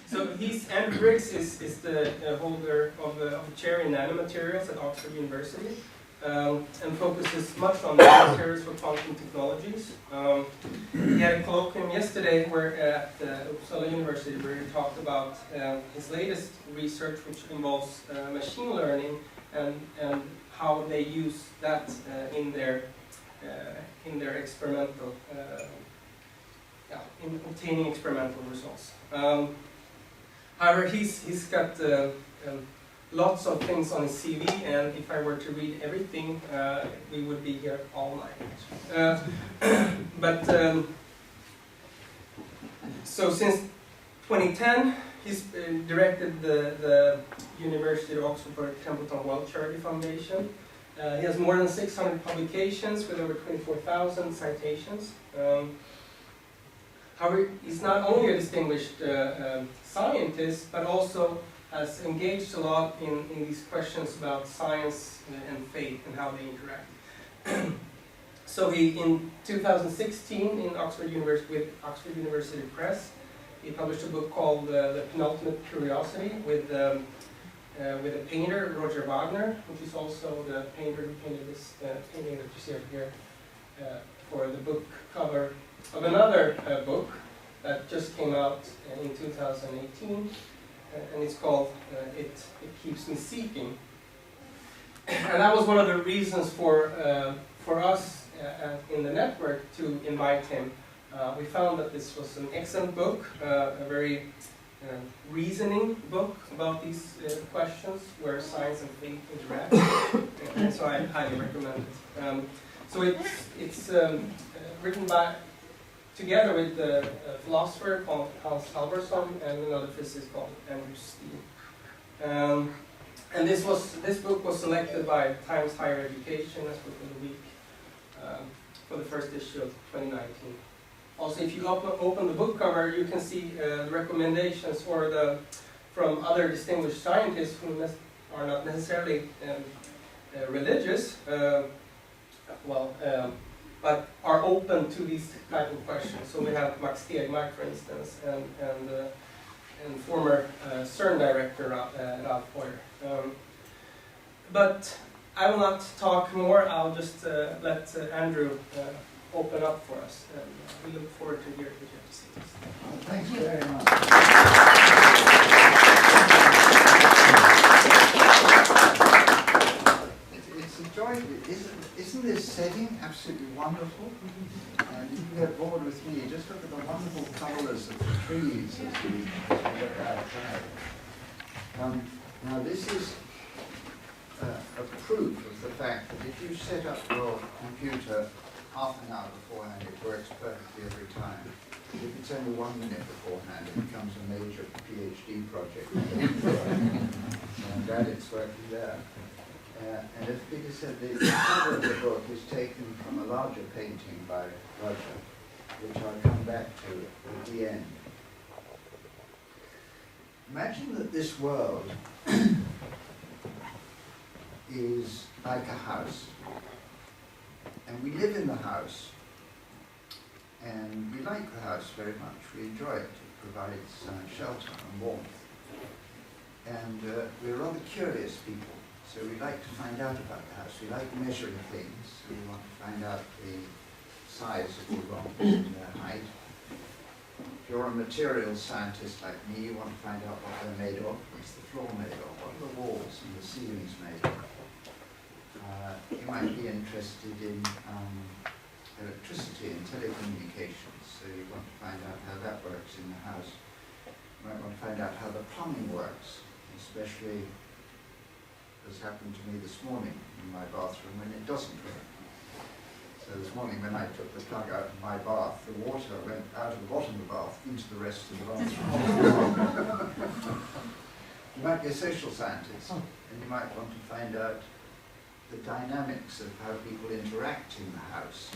So Andrew Briggs is the holder of a chair in nanomaterials at Oxford University, and focuses much on nanomaterials for quantum technologies. He had a colloquium yesterday at Uppsala University where he talked about his latest research, which involves machine learning and how they use that in their experimental, in obtaining experimental results. However, he's got lots of things on his CV, and if I were to read everything, we would be here all night. So since 2010, he's directed the University of Oxford for Templeton World Charity Foundation. He has more than 600 publications with over 24,000 citations. However, he's not only a distinguished scientist, but also has engaged a lot in these questions about science and faith and how they interact. So he, in 2016, with Oxford University Press, he published a book called The Penultimate Curiosity with a painter, Roger Wagner, which is also the painter who painted this painting that you see over here for the book cover of another book that just came out in 2018, and it's called It Keeps Me Seeking. And that was one of the reasons for us in the network to invite him. We found that this was an excellent book, a very reasoning book about these questions where science and faith interact, and so I highly recommend it. So it's written together with a philosopher called Halvorson and another physicist called Andrew Steane. And this book was selected by Times Higher Education as Book of the Week for the first issue of 2019. Also, if you open the book cover, you can see the recommendations from other distinguished scientists who are not necessarily religious, but are open to these type of questions. So we have Max Tegmark, for instance, and former CERN director Ralph Hoyer. But I will not talk more. I'll just let Andrew open up for us, and we look forward to hearing what you have to say. Well, thanks very much. It's a joy. Isn't this setting absolutely wonderful? And if you get bored with me, just look at the wonderful colours of the trees as we look outside. Now this is a proof of the fact that if you set up your computer half an hour beforehand, it works perfectly every time. If it's only 1 minute beforehand, it becomes a major PhD project. So I'm glad it's working there. And as Peter said, the cover of the book is taken from a larger painting by Roger, which I'll come back to at the end. Imagine that this world is like a house. And we live in the house, and we like the house very much. We enjoy it. It provides shelter and warmth. And we're rather curious people, so we like to find out about the house. We like measuring things. So we want to find out the size of the rocks and their height. If you're a materials scientist like me, you want to find out what they're made of. What's the floor made of? What are the walls and the ceilings made of? You might be interested in electricity and telecommunications, so you want to find out how that works in the house. You might want to find out how the plumbing works, especially as happened to me this morning in my bathroom when it doesn't work. So this morning when I took the plug out of my bath, the water went out of the bottom of the bath into the rest of the bathroom. You might be a social scientist, and you might want to find out the dynamics of how people interact in the house,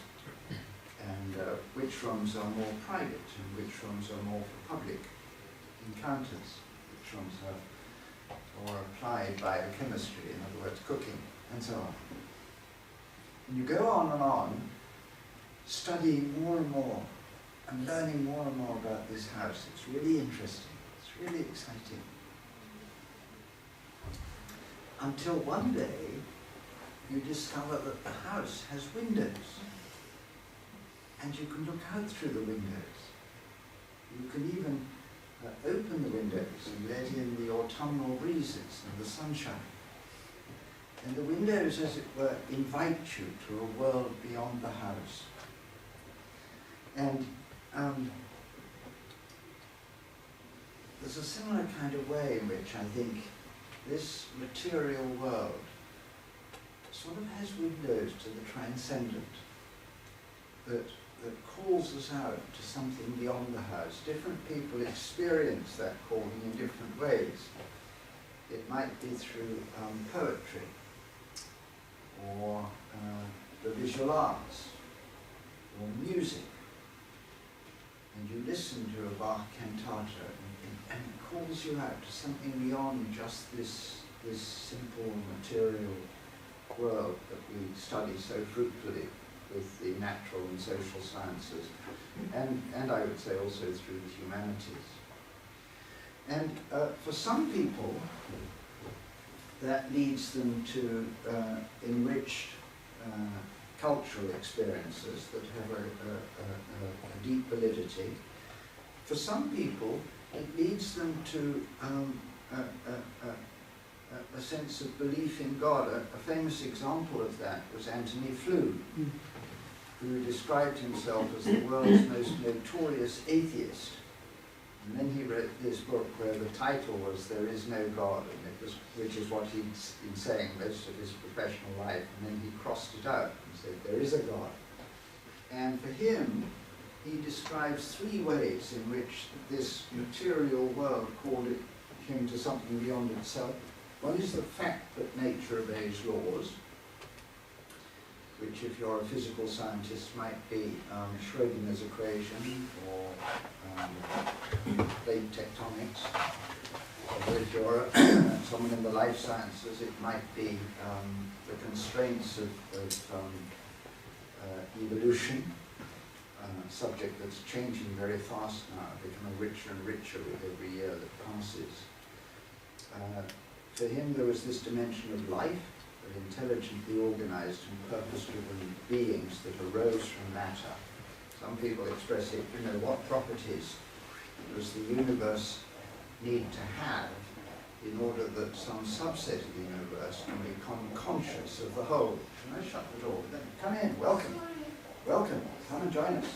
and which rooms are more private and which rooms are more for public encounters, which rooms are more applied biochemistry, in other words cooking, and so on. And you go on and on, studying more and more I'm learning more and more about this house. It's really interesting. It's really exciting. Until one day, you discover that the house has windows. And you can look out through the windows. You can even open the windows and let in the autumnal breezes and the sunshine. And the windows, as it were, invite you to a world beyond the house. And there's a similar kind of way in which I think this material world sort of has windows to the transcendent that calls us out to something beyond the house. Different people experience that calling in different ways. It might be through poetry, or the visual arts, or music. And you listen to a Bach cantata, and it calls you out to something beyond just this simple material world that we study so fruitfully with the natural and social sciences, and I would say also through the humanities. And for some people, that leads them to enriched cultural experiences that have a deep validity. For some people, it leads them to a sense of belief in God. A famous example of that was Antony Flew, who described himself as the world's most notorious atheist. And then he wrote this book where the title was "There is no God," and which is what he'd been saying most of his professional life. And then he crossed it out and said, "There is a God." And for him, he describes three ways in which this material world called him to something beyond itself. One is the fact that nature obeys laws, which if you're a physical scientist might be Schrödinger's equation or plate tectonics. Or if you're someone in the life sciences, it might be the constraints of evolution, a subject that's changing very fast now, becoming richer and richer with every year that passes. For him there was this dimension of life, intelligently organized and purpose-driven beings that arose from matter. Some people express it, what properties does the universe need to have in order that some subset of the universe can become conscious of the whole. Can I shut the door? Come in, welcome. Welcome, come and join us.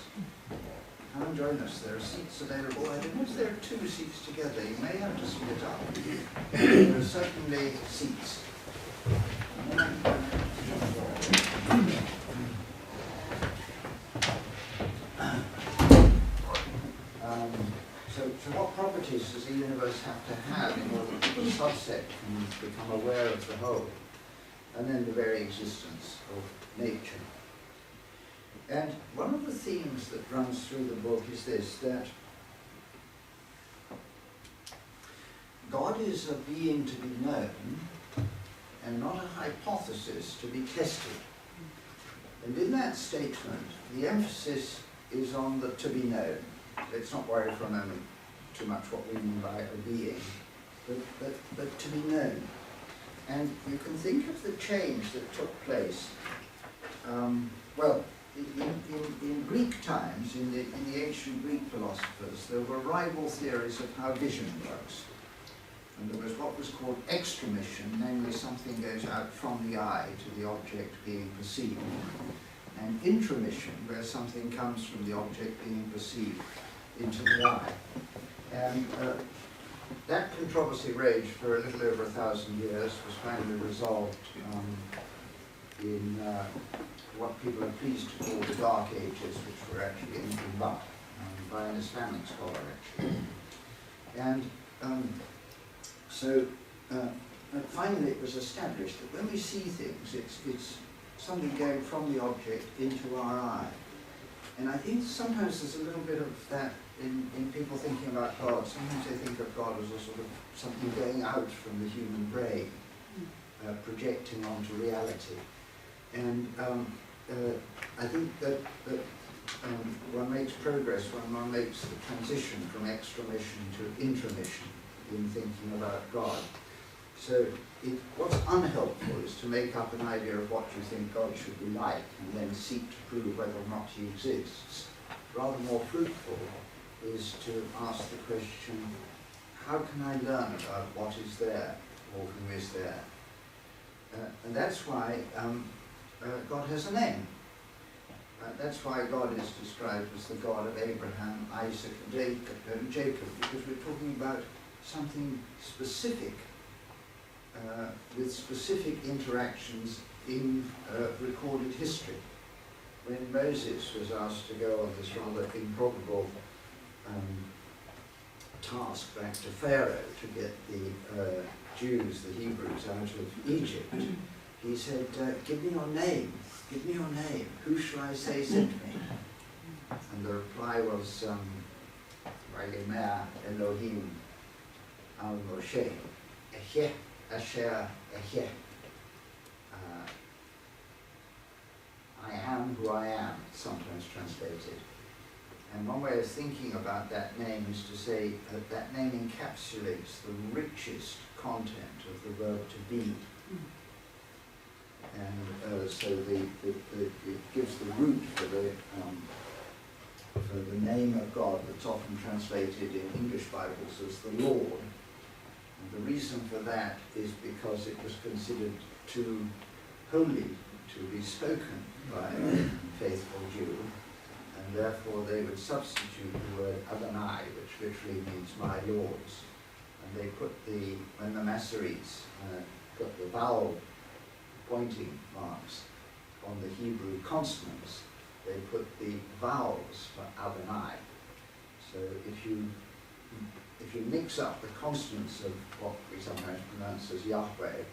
Come and join us. There are seats available. I don't know if there are two seats together. You may have to split up. There are certainly seats. So what properties does the universe have to have in order that the subset can become aware of the whole? And then the very existence of nature. And one of the themes that runs through the book is this, that God is a being to be known and not a hypothesis to be tested. And in that statement, the emphasis is on the to be known. Let's not worry for a moment too much what we mean by a being, but to be known. And you can think of the change that took place. In Greek times, in the ancient Greek philosophers, there were rival theories of how vision works. And there was what was called extramission, namely something goes out from the eye to the object being perceived, and intramission, where something comes from the object being perceived into the eye. And that controversy raged for a little over 1,000 years, was finally resolved in what people are pleased to call the Dark Ages, which were actually anything but, by an Islamic scholar actually. And finally it was established that when we see things, it's something going from the object into our eye. And I think sometimes there's a little bit of that in people thinking about God. Sometimes they think of God as a sort of something going out from the human brain, projecting onto reality. And I think that one makes progress when one makes the transition from extramission to intramission in thinking about God. So what's unhelpful is to make up an idea of what you think God should be like and then seek to prove whether or not he exists. Rather more fruitful is to ask the question, how can I learn about what is there or who is there? And that's why God has a name. That's why God is described as the God of Abraham, Isaac, and Jacob, because we're talking about something specific, with specific interactions in recorded history. When Moses was asked to go on this rather improbable task back to Pharaoh to get the Jews, the Hebrews, out of Egypt, he said, give me your name, who shall I say sent me? And the reply was, Vayimeh Elohim al Moshe, Eheh Asher Eheh. I am who I am, sometimes translated. And one way of thinking about that name is to say that that name encapsulates the richest content of the verb to be. And so it gives the root for the name of God that's often translated in English Bibles as the Lord. And the reason for that is because it was considered too holy to be spoken by a faithful Jew, and therefore they would substitute the word Adonai, which literally means my lords. And they put when the Masoretes put the vowel pointing marks on the Hebrew consonants, they put the vowels for Adonai. So if you mix up the consonants of what we sometimes pronounce as Yahweh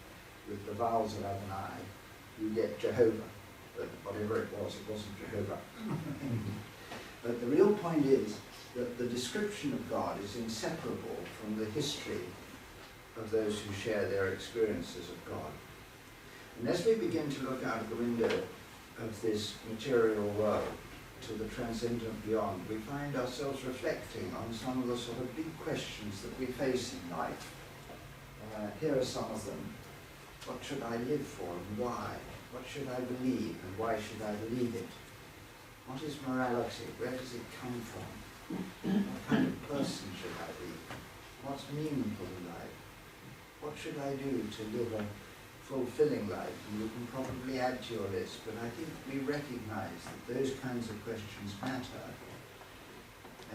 with the vowels of Adonai, you get Jehovah. But whatever it wasn't Jehovah. But the real point is that the description of God is inseparable from the history of those who share their experiences of God. And as we begin to look out of the window of this material world to the transcendent beyond, we find ourselves reflecting on some of the sort of big questions that we face in life. Here are some of them. What should I live for and why? What should I believe and why should I believe it? What is morality? Where does it come from? What kind of person should I be? What's meaningful in life? What should I do to live a fulfilling life? And you can probably add to your list, but I think we recognize that those kinds of questions matter,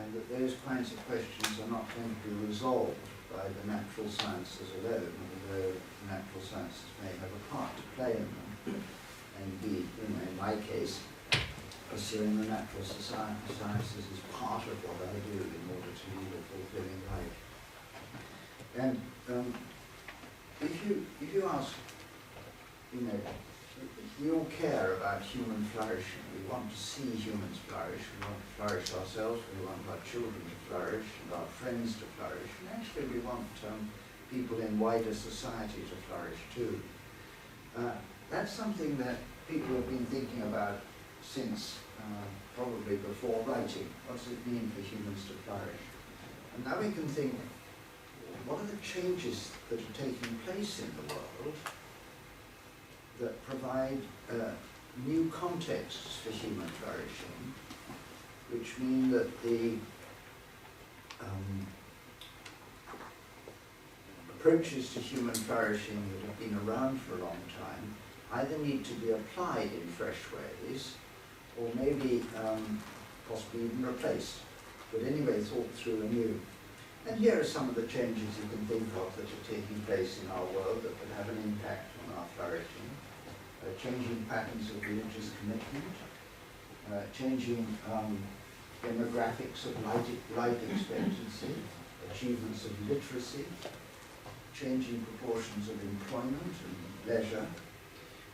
and that those kinds of questions are not going to be resolved by the natural sciences alone, although the natural sciences may have a part to play in them. And indeed, in my case, pursuing the natural sciences is part of what I do in order to lead a fulfilling life. And if you ask, we all care about human flourishing. We want to see humans flourish. We want to flourish ourselves. We want our children to flourish and our friends to flourish. And actually we want people in wider society to flourish too. That's something that people have been thinking about since probably before writing. What does it mean for humans to flourish? And now we can think, what are the changes that are taking place in the world that provide new contexts for human flourishing, which mean that the approaches to human flourishing that have been around for a long time either need to be applied in fresh ways or maybe possibly even replaced, but anyway thought through anew. And here are some of the changes you can think of that are taking place in our world that would have an impact on our flourishing. Changing patterns of religious commitment, changing demographics of life expectancy, achievements of literacy, changing proportions of employment and leisure.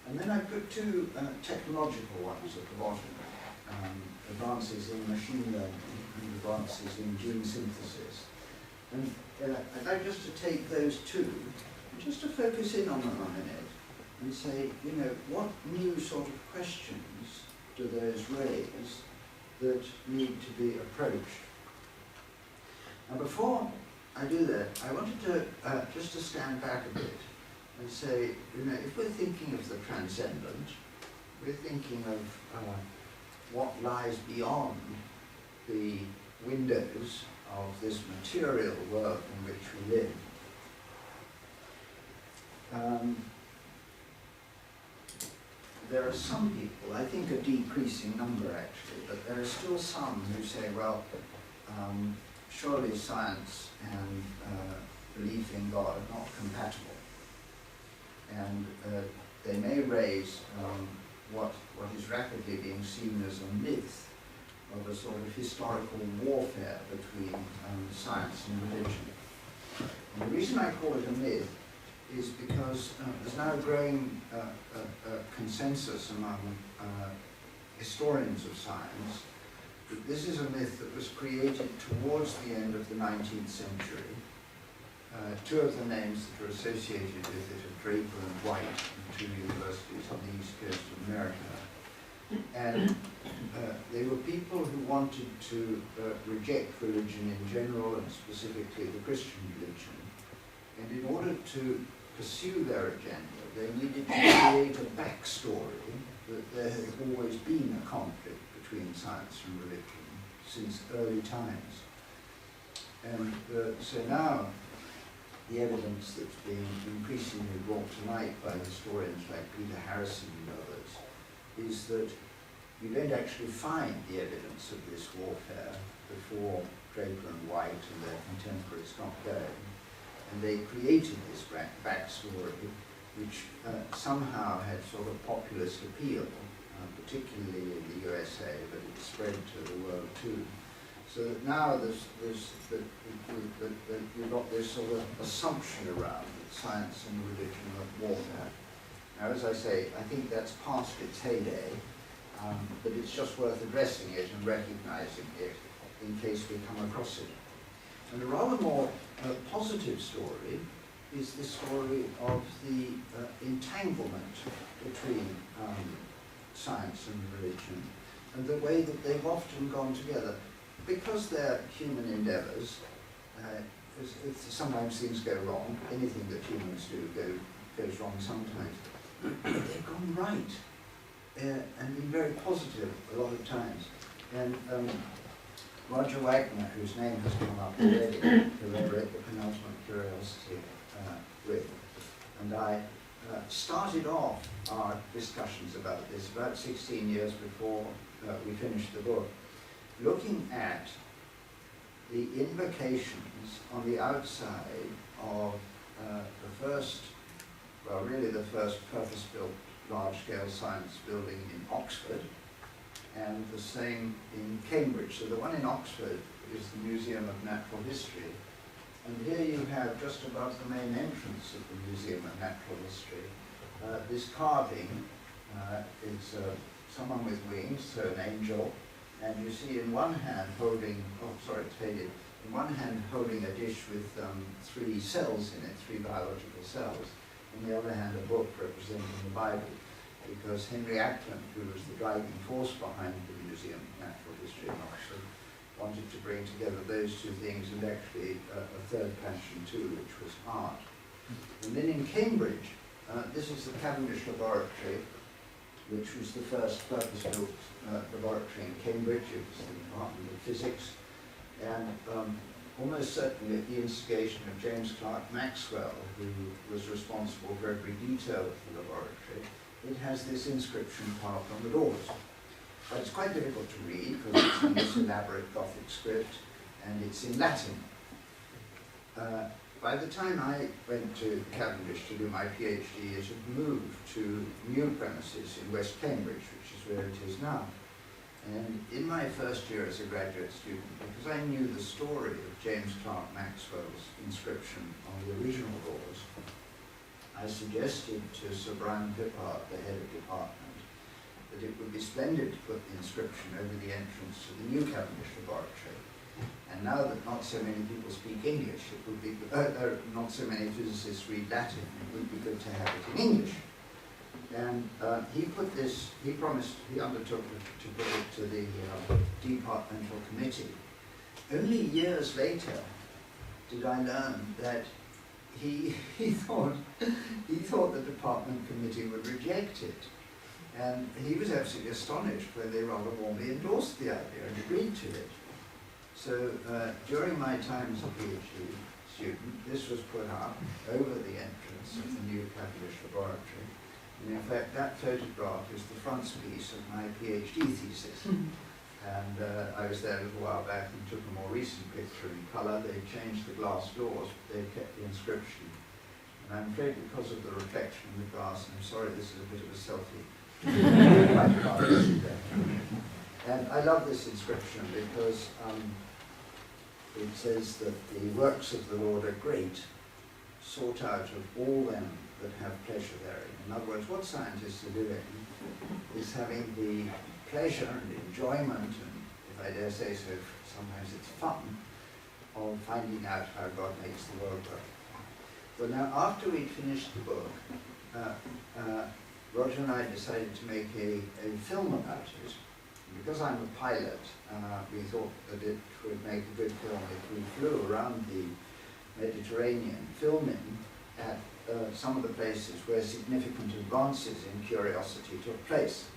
And then I put two technological ones at the bottom, advances in machine learning and advances in gene synthesis. And I'd like just to take those two, and just to focus in on them a minute, and say, what new sort of questions do those raise that need to be approached. Now before I do that, I wanted to just to stand back a bit and say, you know, if we're thinking of the transcendent, we're thinking of what lies beyond the windows of this material world in which we live. There are some people, I think a decreasing number actually, but there are still some who say, well, surely science and belief in God are not compatible. And they may raise what is rapidly being seen as a myth of a sort of historical warfare between science and religion. And the reason I call it a myth is because there's now a growing consensus among historians of science that this is a myth that was created towards the end of the 19th century. Two of the names that are associated with it are Draper and White from two universities on the east coast of America. And they were people who wanted to reject religion in general and specifically the Christian religion. And in order to pursue their agenda, they needed to create a backstory that there had always been a conflict between science and religion since early times. And so now the evidence that's being increasingly brought to light by historians like Peter Harrison and others is that you don't actually find the evidence of this warfare before Draper and White and their contemporaries got going. And they created this backstory which somehow had sort of populist appeal, particularly in the USA, but it spread to the world too. So that now you've got this sort of assumption around that science and religion are warfare. Now, as I say, I think that's past its heyday, but it's just worth addressing it and recognizing it in case we come across it. And a rather more positive story is the story of the entanglement between science and religion, and the way that they've often gone together. Because they're human endeavors, sometimes things go wrong. Anything that humans do goes wrong sometimes. But they've gone right, and been very positive a lot of times. And Roger Wagner, whose name has come up already, who I read The Penultimate Curiosity with, and I started off our discussions about this about 16 years before we finished the book, looking at the invocations on the outside of the first purpose-built large-scale science building in Oxford, and the same in Cambridge. So the one in Oxford is the Museum of Natural History. And here you have, just above the main entrance of the Museum of Natural History, this carving. It's someone with wings, so an angel. And you see in one hand holding, it's faded, in one hand holding a dish with 3 cells in it, 3 biological cells. In the other hand, a book representing the Bible. Because Henry Ackland, who was the driving force behind the Museum of Natural History in Oxford, wanted to bring together those two things, and actually a third passion too, which was art. And then in Cambridge, this is the Cavendish Laboratory, which was the first purpose-built laboratory in Cambridge. It was the Department of Physics. And almost certainly at the instigation of James Clerk Maxwell, who was responsible for every detail of the laboratory, it has this inscription carved on the doors. But it's quite difficult to read because it's in this elaborate Gothic script, and it's in Latin. By the time I went to Cavendish to do my PhD, it had moved to new premises in West Cambridge, which is where it is now. And in my first year as a graduate student, because I knew the story of James Clerk Maxwell's inscription on the original doors, I suggested to Sir Brian Pippard, the head of department, that it would be splendid to put the inscription over the entrance to the new Cavendish Laboratory. And now that not so many people speak English, it would be, not so many physicists read Latin, it would be good to have it in English. And he undertook to put it to the departmental committee. Only years later did I learn that he thought the department committee would reject it. And he was absolutely astonished when they rather warmly endorsed the idea and agreed to it. So during my time as a PhD student, this was put up over the entrance of the new Cavendish laboratory. And in fact, that photograph is the frontispiece of my PhD thesis. And I was there a little while back and took a more recent picture in colour. They changed the glass doors, but they kept the inscription. And I'm afraid because of the reflection in the glass, I'm sorry this is a bit of a selfie. And I love this inscription because it says that the works of the Lord are great, sought out of all them that have pleasure therein. In other words, what scientists are doing is having the pleasure and enjoyment, and if I dare say so, sometimes it's fun, of finding out how God makes the world work. But now, after we'd finished the book, Roger and I decided to make a film about it. And because I'm a pilot, we thought that it would make a good film if we flew around the Mediterranean, filming at some of the places where significant advances in curiosity took place.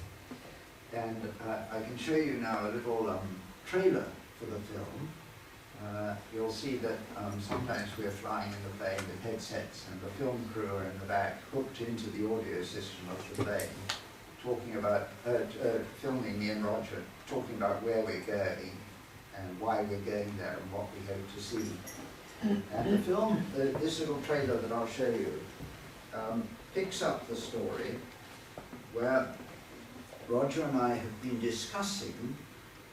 And I can show you now a little trailer for the film. You'll see that sometimes we're flying in the plane with headsets and the film crew are in the back hooked into the audio system of the plane, talking about, filming me and Roger, talking about where we're going and why we're going there and what we hope to see. And the film, this little trailer that I'll show you, picks up the story where Roger and I have been discussing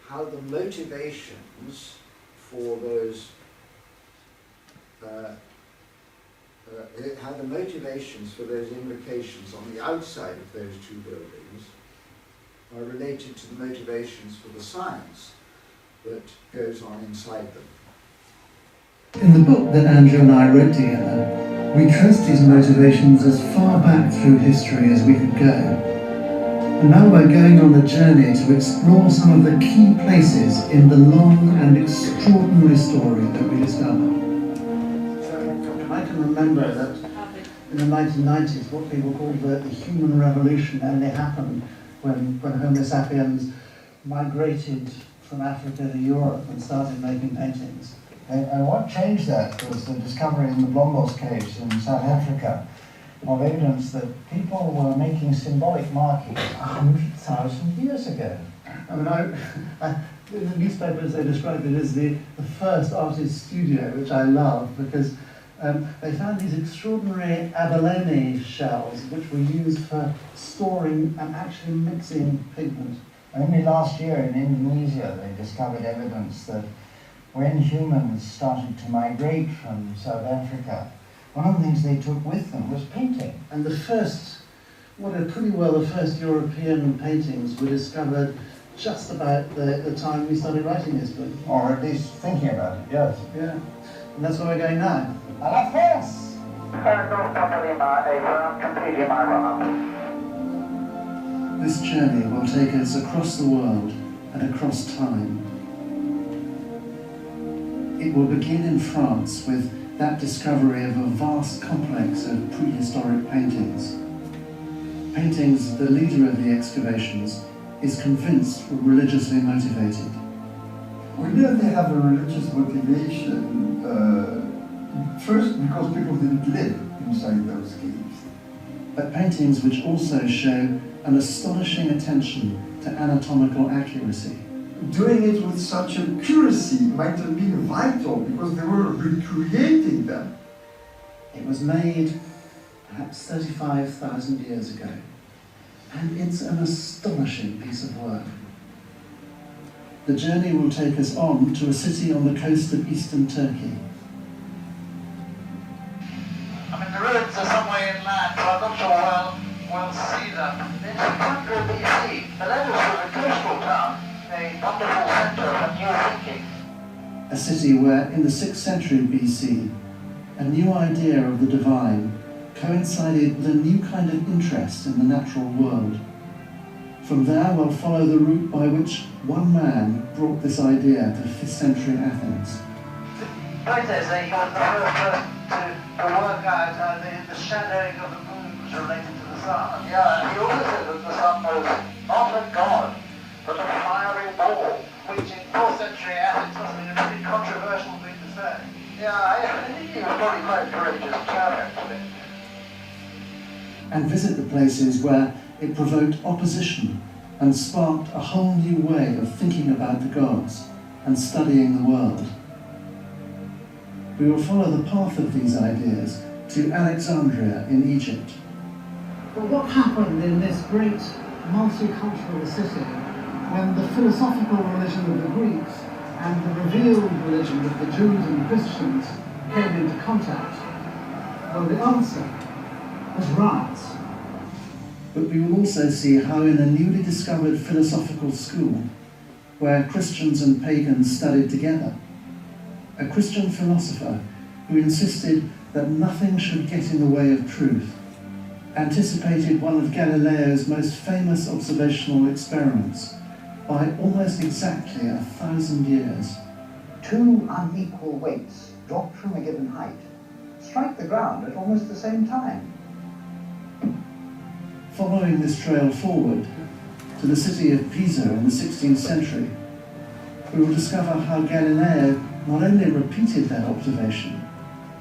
how the motivations for those, invocations on the outside of those two buildings are related to the motivations for the science that goes on inside them. In the book that Andrew and I wrote together, we traced his motivations as far back through history as we could go. And now we're going on a journey to explore some of the key places in the long and extraordinary story that we discover. I can remember that in the 1990s, what people called the human revolution only happened when Homo sapiens migrated from Africa to Europe and started making paintings. And what changed that was the discovery in the Blombos caves in South Africa of evidence that people were making symbolic markings 100,000 years ago. I mean, in the newspapers they described it as the first artist's studio, which I love because they found these extraordinary abalone shells which were used for storing and actually mixing pigment. Only last year in Indonesia they discovered evidence that when humans started to migrate from South Africa, one of the things they took with them was painting. And the first European paintings were discovered just about the time we started writing this book. Or at least thinking about it, yes. Yeah, and that's where we're going now. À la France! This journey will take us across the world and across time. It will begin in France with that discovery of a vast complex of prehistoric paintings. Paintings the leader of the excavations is convinced were religiously motivated. We know they have a religious motivation, first because people didn't live inside those caves. But paintings which also show an astonishing attention to anatomical accuracy. Doing it with such accuracy might have been vital because they were recreating them. It was made perhaps 35,000 years ago, and it's an astonishing piece of work. The journey will take us on to a city on the coast of eastern Turkey. I mean, the ruins are somewhere inland, so I'm not sure we'll see them. In 600 BC, Miletus was a coastal town, a wonderful centre of new thinking. A city where, in the 6th century BC, a new idea of the divine coincided with a new kind of interest in the natural world. From there, we'll follow the route by which one man brought this idea to 5th century Athens. Plato said he was the first person to work out how the shadowing of the moon was related to the sun. Yeah, he also said that the sun was not a god, but a fiery ball, which in 4th century Athens must have been a pretty controversial thing to say. Yeah, I think he was probably quite courageous chap, actually. And visit the places where it provoked opposition and sparked a whole new way of thinking about the gods and studying the world. We will follow the path of these ideas to Alexandria in Egypt. But what happened in this great multicultural city when the philosophical religion of the Greeks and the revealed religion of the Jews and Christians came into contact? Well, the answer was riots. But we will also see how in a newly discovered philosophical school, where Christians and pagans studied together, a Christian philosopher who insisted that nothing should get in the way of truth, anticipated one of Galileo's most famous observational experiments by almost exactly 1,000 years. Two unequal weights dropped from a given height strike the ground at almost the same time. Following this trail forward to the city of Pisa in the 16th century, we will discover how Galileo not only repeated that observation,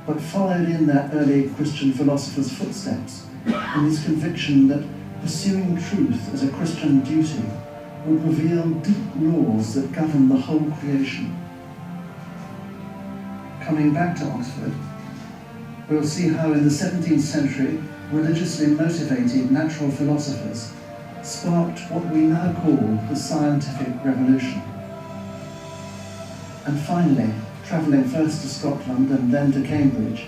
but followed in that early Christian philosopher's footsteps in his conviction that pursuing truth as a Christian duty would reveal deep laws that govern the whole creation. Coming back to Oxford, we'll see how in the 17th century religiously motivated natural philosophers sparked what we now call the scientific revolution. And finally, travelling first to Scotland and then to Cambridge,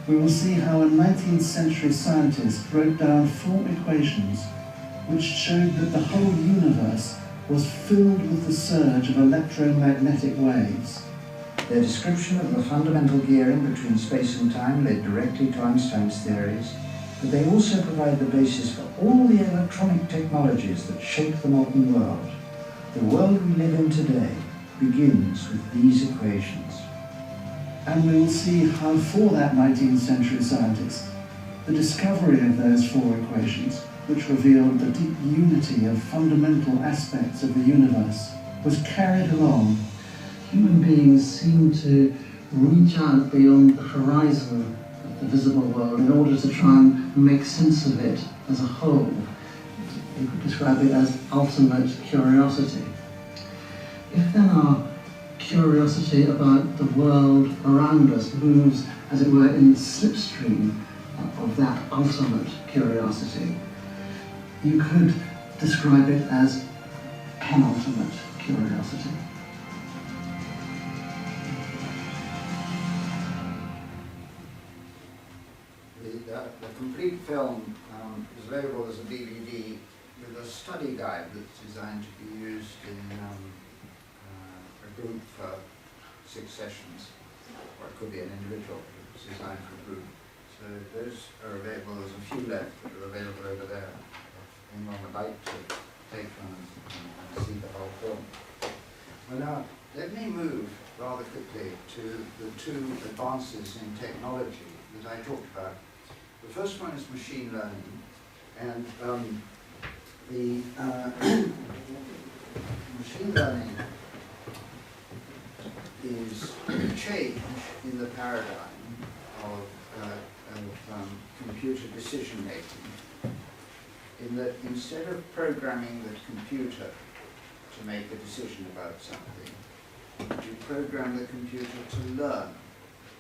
we will see how a 19th century scientist wrote down 4 equations which showed that the whole universe was filled with the surge of electromagnetic waves. Their description of the fundamental gearing between space and time led directly to Einstein's theories, but they also provide the basis for all the electronic technologies that shape the modern world. The world we live in today begins with these equations. And we will see how for that 19th century scientist, the discovery of those 4 equations, which revealed the deep unity of fundamental aspects of the universe, was carried along. Human beings seem to reach out beyond the horizon of the visible world in order to try and make sense of it as a whole. You could describe it as ultimate curiosity. If then our curiosity about the world around us moves, as it were, in the slipstream of that ultimate curiosity, you could describe it as penultimate curiosity. The complete film is available as a DVD with a study guide that's designed to be used in a group for 6 sessions, or it could be an individual, but it's designed for a group. So those are available. There's a few left that are available over there. If anyone would like to take one and see the whole film. Well, now, let me move rather quickly to the 2 advances in technology that I talked about. The first one is machine learning, and the machine learning is a change in the paradigm of computer decision making, in that instead of programming the computer to make a decision about something, you program the computer to learn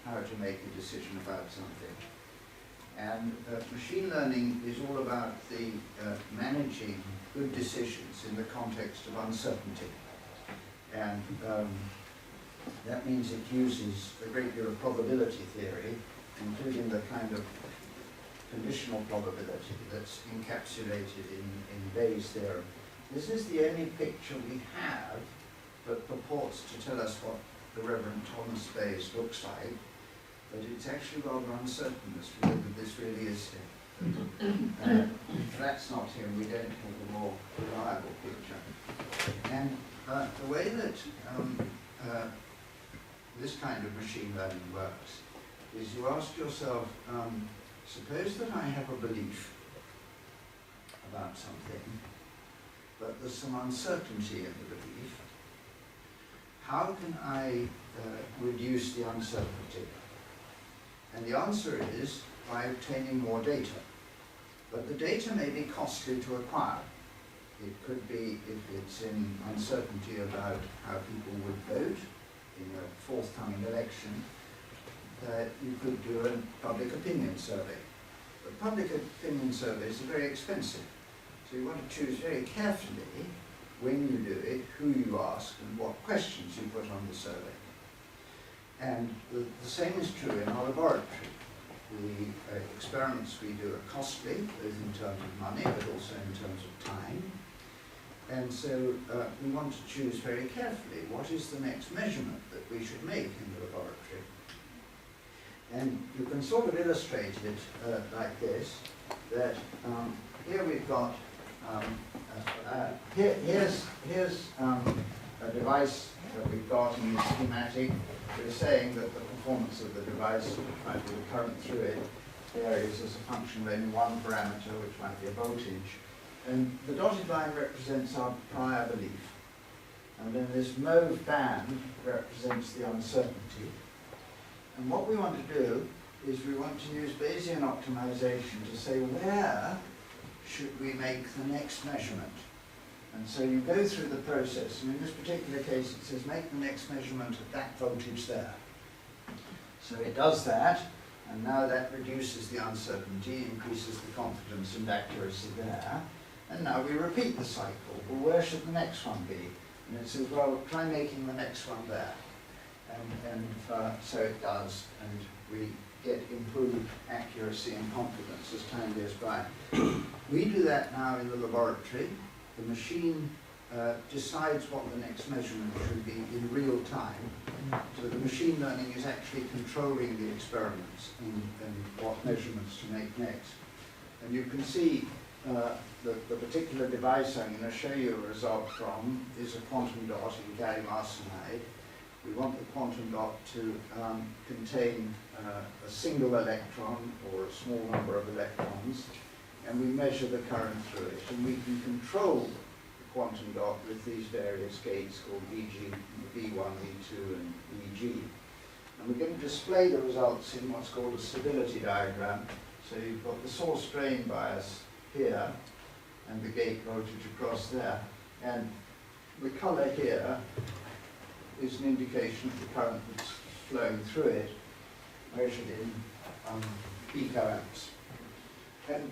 how to make a decision about something. And machine learning is all about the managing good decisions in the context of uncertainty. And that means it uses a great deal of probability theory, including the kind of conditional probability that's encapsulated in Bayes' theorem. This is the only picture we have that purports to tell us what the Reverend Thomas Bayes looks like. but it's actually rather uncertain as to whether this really is him. If that's not him, we don't have a more reliable picture. And the way that this kind of machine learning works is you ask yourself, suppose that I have a belief about something, but there's some uncertainty in the belief. How can I reduce the uncertainty? And the answer is by obtaining more data. But the data may be costly to acquire. It could be, if it's in uncertainty about how people would vote in a forthcoming election, you could do a public opinion survey. But public opinion surveys are very expensive. So you want to choose very carefully when you do it, who you ask, and what questions you put on the survey. And the same is true in our laboratory. The experiments we do are costly, both in terms of money, but also in terms of time. And so we want to choose very carefully what is the next measurement that we should make in the laboratory. And you can sort of illustrate it like this, that here we've got, here's a device that we've got in the schematic. We're saying that the performance of the device, which might be the current through it, varies as a function of only one parameter, which might be a voltage. And the dotted line represents our prior belief. And then this mauve band represents the uncertainty. And what we want to do is we want to use Bayesian optimization to say where should we make the next measurement. And so you go through the process, and in this particular case it says make the next measurement at that voltage there. So it does that, and now that reduces the uncertainty, increases the confidence and accuracy there. And now we repeat the cycle. Well, where should the next one be? And it says, well, try making the next one there. And so it does, and we get improved accuracy and confidence as time goes by. We do that now in the laboratory. The machine decides what the next measurement should be in real time. So the machine learning is actually controlling the experiments and what measurements to make next. And you can see the particular device I'm going to show you a result from is a quantum dot in gallium arsenide. We want the quantum dot to contain a single electron or a small number of electrons, and we measure the current through it. And we can control the quantum dot with these various gates called VG, V1, V2, and VG. And we're going to display the results in what's called a stability diagram. So you've got the source drain bias here, and the gate voltage across there. And the color here is an indication of the current that's flowing through it, measured in picoamps. And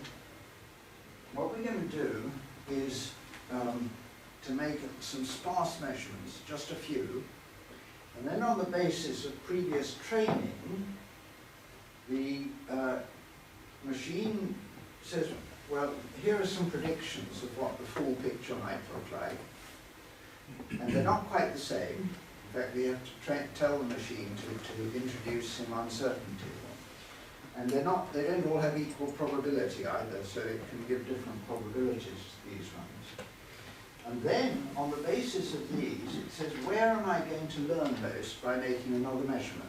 what we're going to do is to make some sparse measurements, just a few, and then on the basis of previous training, the machine says, well, here are some predictions of what the full picture might look like. And they're not quite the same. In fact, we have to tell the machine to introduce some uncertainty. And they don't all have equal probability either, so it can give different probabilities to these ones. And then, on the basis of these, it says, where am I going to learn most by making another measurement?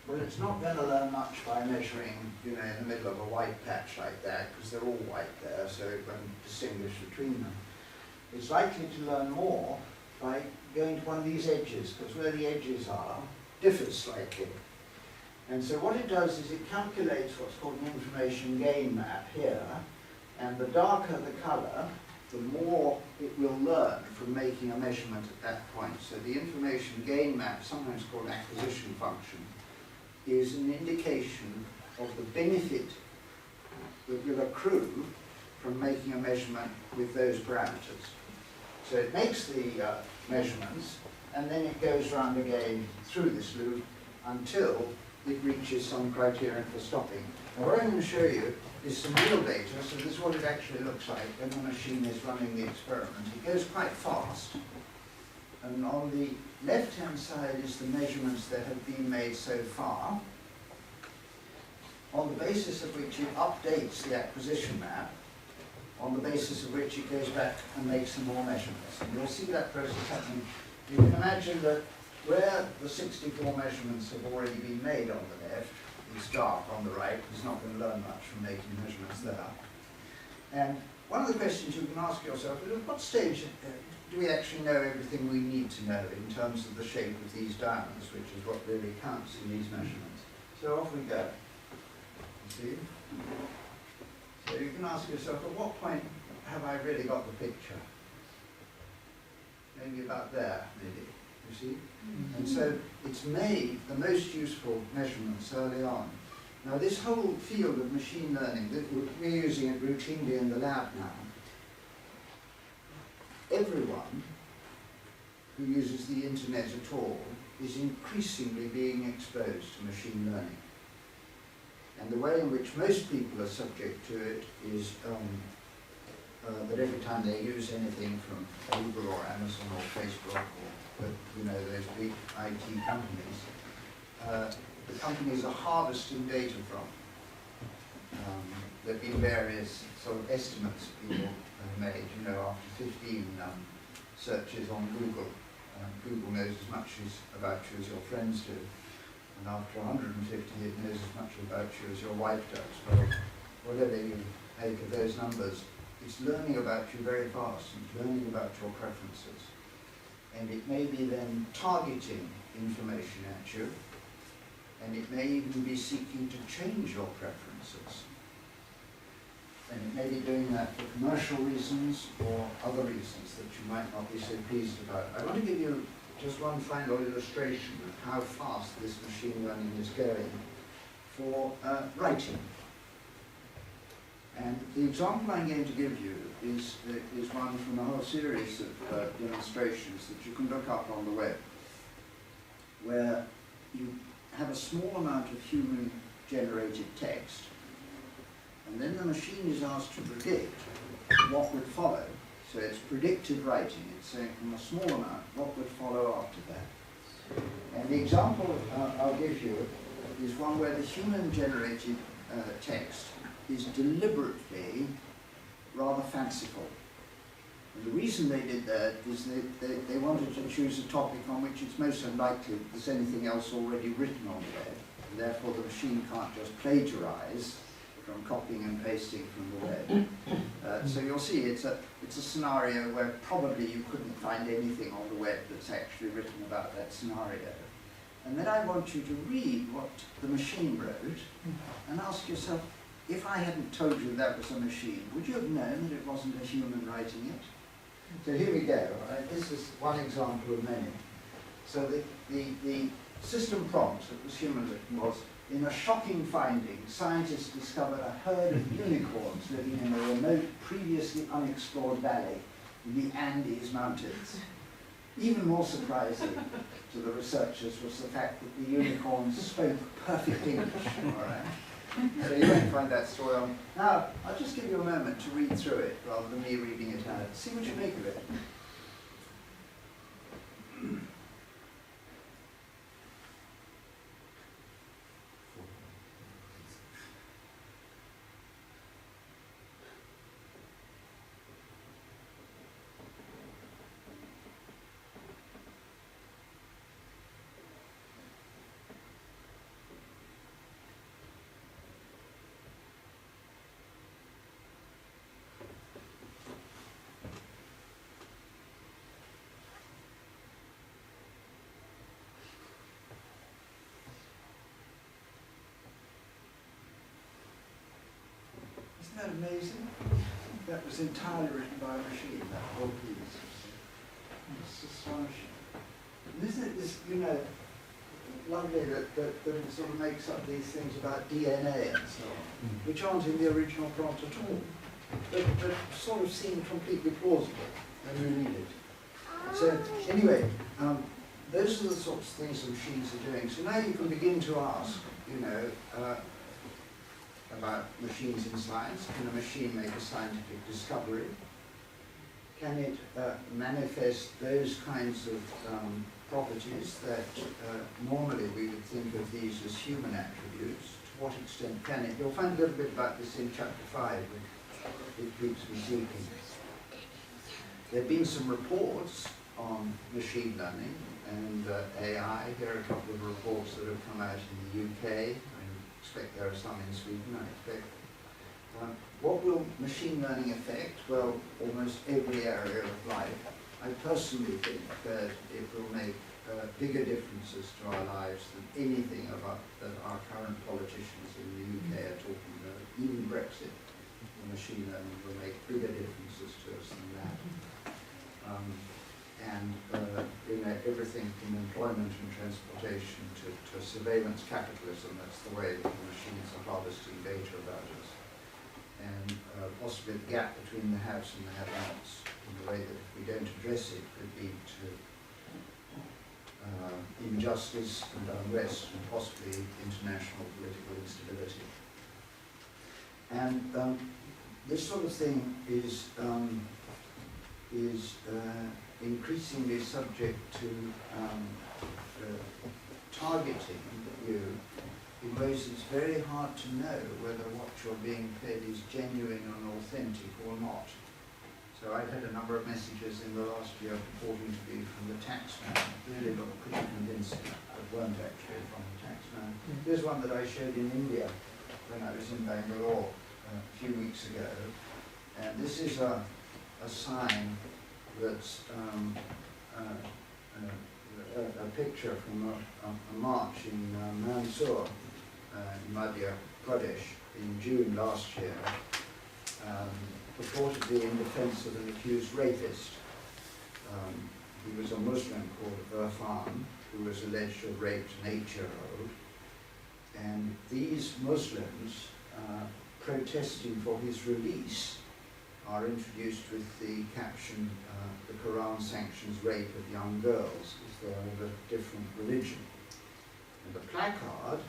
Well, it's not going to learn much by measuring, in the middle of a white patch like that, because they're all white there, so it won't distinguish between them. It's likely to learn more by going to one of these edges, because where the edges are differs slightly. And so what it does is it calculates what's called an information gain map here, and the darker the color, the more it will learn from making a measurement at that point. So the information gain map, sometimes called acquisition function, is an indication of the benefit that will accrue from making a measurement with those parameters. So it makes the measurements, and then it goes around again through this loop until it reaches some criterion for stopping. Now what I'm going to show you is some real data, so this is what it actually looks like when the machine is running the experiment. It goes quite fast, and on the left-hand side is the measurements that have been made so far, on the basis of which it updates the acquisition map, on the basis of which it goes back and makes some more measurements. And you'll see that process happening. You can imagine that where the 64 measurements have already been made on the left, is dark on the right. It's not going to learn much from making measurements there. And one of the questions you can ask yourself is, at what stage do we actually know everything we need to know in terms of the shape of these diamonds, which is what really counts in these measurements? So off we go. You see? So you can ask yourself, at what point have I really got the picture? Maybe about there, maybe. You see? And so it's made the most useful measurements early on. Now this whole field of machine learning, we're using it routinely in the lab now. Everyone who uses the internet at all is increasingly being exposed to machine learning. And the way in which most people are subject to it is that every time they use anything from Google or Amazon or Facebook or those big IT companies, the companies are harvesting data from. There have been various sort of estimates people have made, after 15 searches on Google. Google knows as much about you as your friends do. And after 150, it knows as much about you as your wife does. Well, whatever you make of those numbers, it's learning about you very fast and learning about your preferences. And it may be then targeting information at you, and it may even be seeking to change your preferences. And it may be doing that for commercial reasons or other reasons that you might not be so pleased about. I want to give you just one final illustration of how fast this machine learning is going for writing. And the example I'm going to give you is one from a whole series of demonstrations that you can look up on the web, where you have a small amount of human-generated text, and then the machine is asked to predict what would follow. So it's predictive writing. It's saying from a small amount, what would follow after that. And the example I'll give you is one where the human-generated text is deliberately rather fanciful. And the reason they did that is they wanted to choose a topic on which it's most unlikely that there's anything else already written on the web. And therefore the machine can't just plagiarize from copying and pasting from the web. So you'll see it's a scenario where probably you couldn't find anything on the web that's actually written about that scenario. And then I want you to read what the machine wrote and ask yourself, if I hadn't told you that was a machine, would you have known that it wasn't a human writing it? So here we go. Right? This is one example of many. So the system prompt that was human written was, in a shocking finding, scientists discovered a herd of unicorns living in a remote, previously unexplored valley in the Andes Mountains. Even more surprising to the researchers was the fact that the unicorns spoke perfect English. All right? So you won't find that story on. Now, I'll just give you a moment to read through it rather than me reading it out. See what you make of it. Isn't that amazing? That was entirely written by a machine, that whole piece. It's astonishing. And isn't it this, lovely that it sort of makes up these things about DNA and so on, which aren't in the original prompt at all, but sort of seem completely plausible when you read it. So anyway, those are the sorts of things the machines are doing. So now you can begin to ask, about machines in science. Can a machine make a scientific discovery? Can it manifest those kinds of properties that normally we would think of these as human attributes. To what extent can it? You'll find a little bit about this in chapter 5, which it keeps me thinking. There have been some reports on machine learning and AI. Here are a couple of reports that have come out in the UK. I expect there are some in Sweden, I expect. What will machine learning affect? Well, almost every area of life. I personally think that it will make bigger differences to our lives than anything that our current politicians in the UK are talking about. Even Brexit, machine learning will make bigger differences to us than that. Everything from employment and transportation to surveillance capitalism, that's the way that the machines are harvesting data about us. And possibly the gap between the haves and the have-nots, in the way that if we don't address it, could lead to injustice and unrest and possibly international political instability. And this sort of thing is increasingly subject to targeting you in ways it's very hard to know whether what you're being fed is genuine and authentic or not. So I've had a number of messages in the last year purporting to be from the taxman, really looked pretty convincing, but weren't actually from the taxman. Here's one that I showed in India when I was in Bangalore a few weeks ago, and this is a sign that's a picture from a march in Mysore, in Madhya Pradesh, in June last year, purportedly in defense of an accused rapist. He was a Muslim called Irfan, who was alleged to have raped an 8-year-old. And these Muslims, protesting for his release, are introduced with the caption, the Quran sanctions rape of young girls, as they are of a different religion. And the placard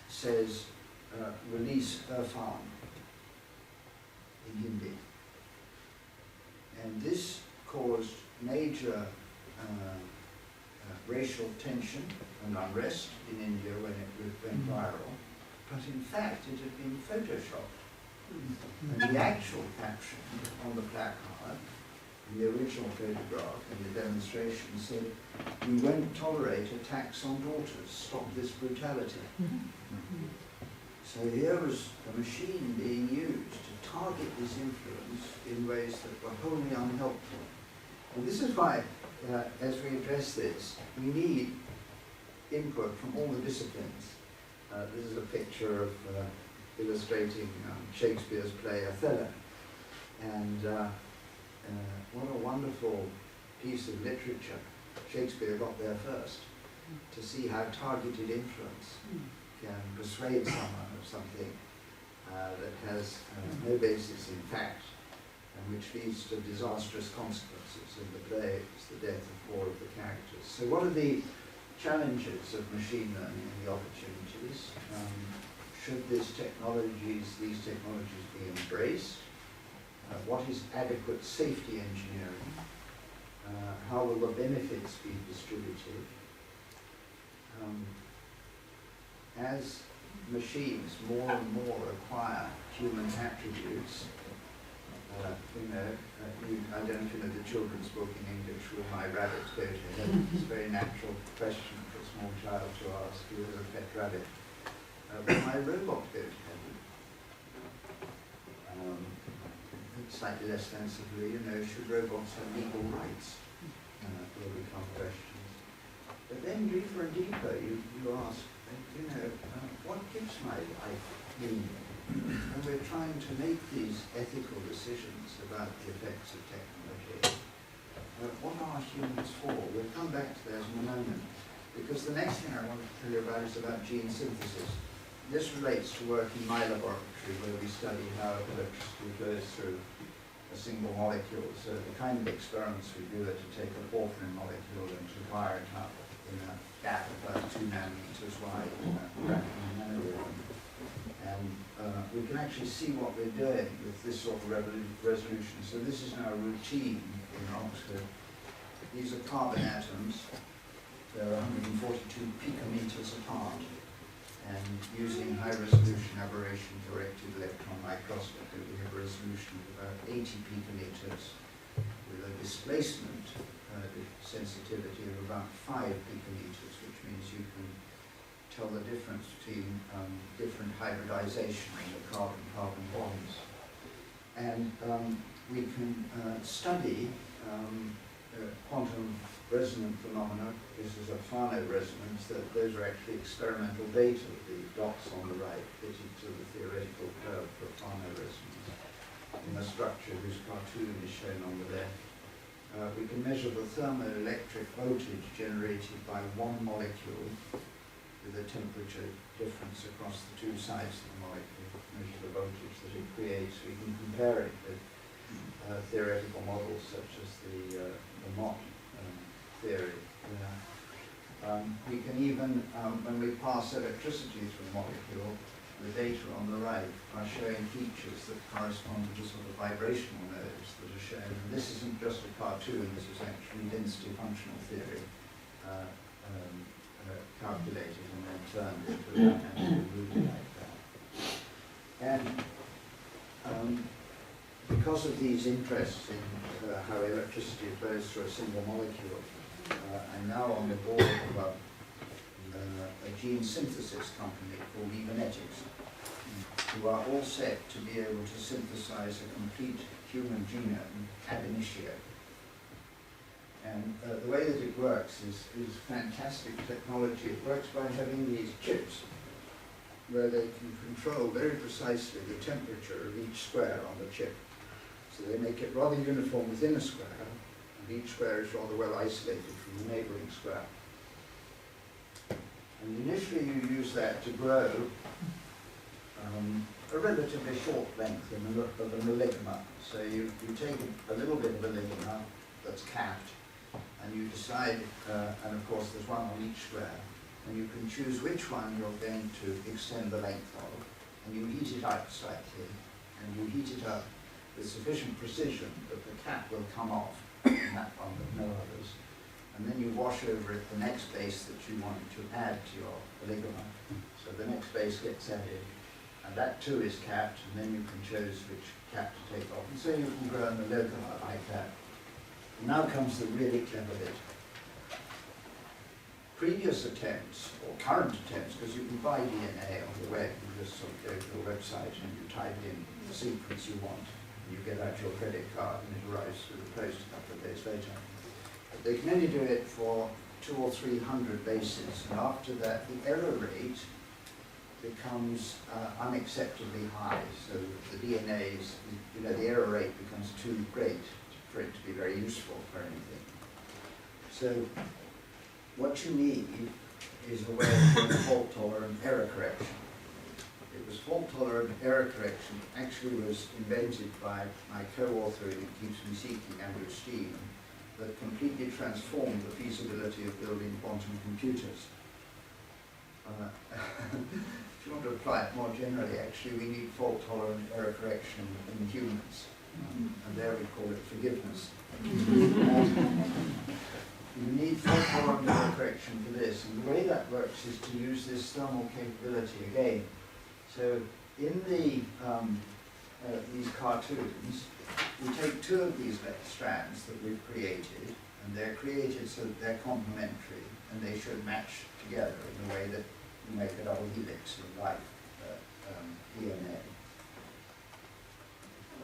says, release Irfan, in Hindi. And this caused major racial tension and unrest in India when it went viral. But in fact, it had been photoshopped. And the actual caption on the placard, in the original photograph in the demonstration, said, "We won't tolerate attacks on daughters. Stop this brutality." So here was a machine being used to target this influence in ways that were wholly unhelpful. And this is why, as we address this, we need input from all the disciplines. This is a picture of illustrating Shakespeare's play Othello. And what a wonderful piece of literature. Shakespeare got there first, to see how targeted influence can persuade someone of something that has no basis in fact, and which leads to disastrous consequences. In the play, it's the death of 4 of the characters. So what are the challenges of machine learning and the opportunities? Should these technologies be embraced? What is adequate safety engineering? How will the benefits be distributed? As machines more and more acquire human attributes, I don't know the children's book in English, "Will my rabbit go to heaven?" It's a very natural question for a small child to ask, who has a pet rabbit. Will my robot go to heaven? Slightly less sensibly, should robots have legal rights? Will become questions. But then deeper and deeper, you ask, what gives my life meaning? And we're trying to make these ethical decisions about the effects of technology. What are humans for? We'll come back to that in a moment, because the next thing I want to tell you about is about gene synthesis. This relates to work in my laboratory, where we study how electricity flows through a single molecule. So the kind of experiments we do are to take a porphyrin molecule and to wire it up in a gap about 2 nanometers wide in a graphene nanodiode. And we can actually see what we're doing with this sort of resolution. So this is now routine in Oxford. these are carbon atoms. They're 142 picometers apart. And using high-resolution aberration-corrected electron microscopy, we have a resolution of about 80 picometers with a displacement sensitivity of about 5 picometers, which means you can tell the difference between different hybridization in the carbon-carbon bonds. And we can study quantum resonant phenomena. This is a Fano resonance. Those are actually experimental data, the dots on the right fitted to the theoretical curve for Fano resonance in a structure whose cartoon is shown on the left. We can measure the thermoelectric voltage generated by one molecule with a temperature difference across the two sides of the molecule, measure the voltage that it creates. We can compare it with theoretical models such as the Mott theory. We can even, when we pass electricity through a molecule, the data on the right are showing features that correspond to the sort of vibrational nodes that are shown. And this isn't just a cartoon, this is actually density functional theory calculated and then turned into a dynamic movie like that. And because of these interests in how electricity flows through a single molecule, I'm now on the board of a gene synthesis company called Biomedical, who are all set to be able to synthesize a complete human genome ab initio. And the way that it works is fantastic technology. It works by having these chips where they can control very precisely the temperature of each square on the chip. So they make it rather uniform within a square, and each square is rather well isolated from the neighboring square. And initially you use that to grow a relatively short length of an oligomer. So you take a little bit of oligomer that's capped, and you decide, and of course there's one on each square, and you can choose which one you're going to extend the length of, and you heat it up slightly, and you heat it up with sufficient precision that the cap will come off, and that one but no others. And then you wash over it the next base that you want to add to your oligomer. So the next base gets added, and that too is capped, and then you can choose which cap to take off. And so you can grow an oligomer like that. And now comes the really clever bit. Previous attempts, or current attempts, because you can buy DNA on the web, you just sort of go to the website and you type in the sequence you want, and you get out your credit card and it arrives through the post a couple of days later. But they can only do it for 200 or 300 bases, and after that the error rate becomes unacceptably high. So the DNA is, the error rate becomes too great for it to be very useful for anything. So what you need is a way of doing fault-tolerant error correction. It was fault-tolerant error correction actually was invented by my co-author in It Keeps Me Seeking, Andrew Steane, that completely transformed the feasibility of building quantum computers. If you want to apply it more generally, actually we need fault-tolerant error correction in humans. And there we call it forgiveness. You need fault-tolerant error correction for this, and the way that works is to use this thermal capability again. So in the these cartoons, we take two of these strands that we've created, and they're created so that they're complementary, and they should match together in the way that you make a double helix in life DNA.